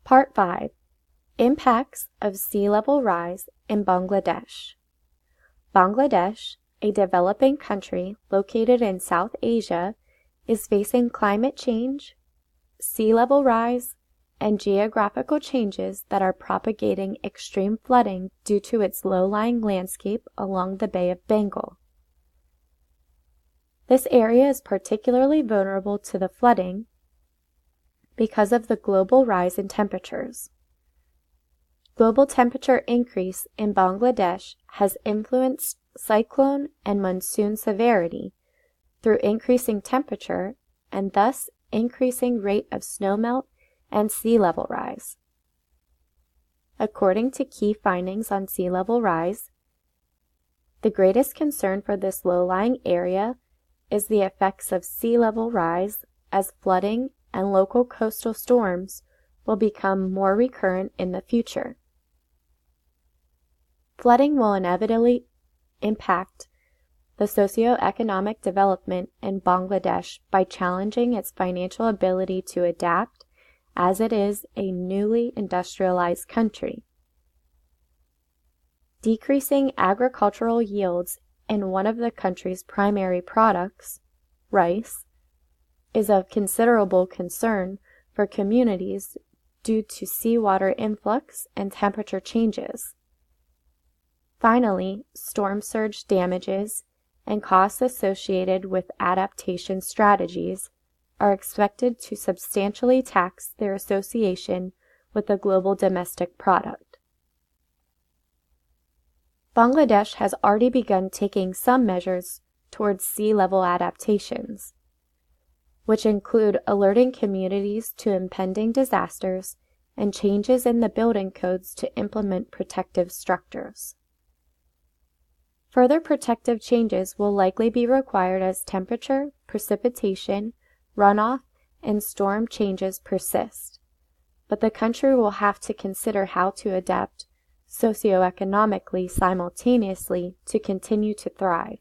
Part 5. Impacts of Sea Level Rise in Bangladesh. Bangladesh, a developing country located in South Asia, is facing climate change, sea level rise, and geographical changes that are propagating extreme flooding due to its low-lying landscape along the Bay of Bengal. This area is particularly vulnerable to the flooding because of the global rise in temperatures. Global temperature increase in Bangladesh has influenced cyclone and monsoon severity through increasing temperature and thus increasing rate of snowmelt and sea level rise. According to key findings on sea level rise, the greatest concern for this low-lying area is the effects of sea level rise, as flooding and local coastal storms will become more recurrent in the future. Flooding will inevitably impact the socioeconomic development in Bangladesh by challenging its financial ability to adapt, as it is a newly industrialized country. Decreasing agricultural yields in one of the country's primary products, rice, is of considerable concern for communities due to seawater influx and temperature changes. Finally, storm surge damages and costs associated with adaptation strategies are expected to substantially tax their association with the global domestic product. Bangladesh has already begun taking some measures towards sea level adaptations, which include alerting communities to impending disasters and changes in the building codes to implement protective structures. Further protective changes will likely be required as temperature, precipitation, runoff, and storm changes persist, but the country will have to consider how to adapt socioeconomically simultaneously to continue to thrive.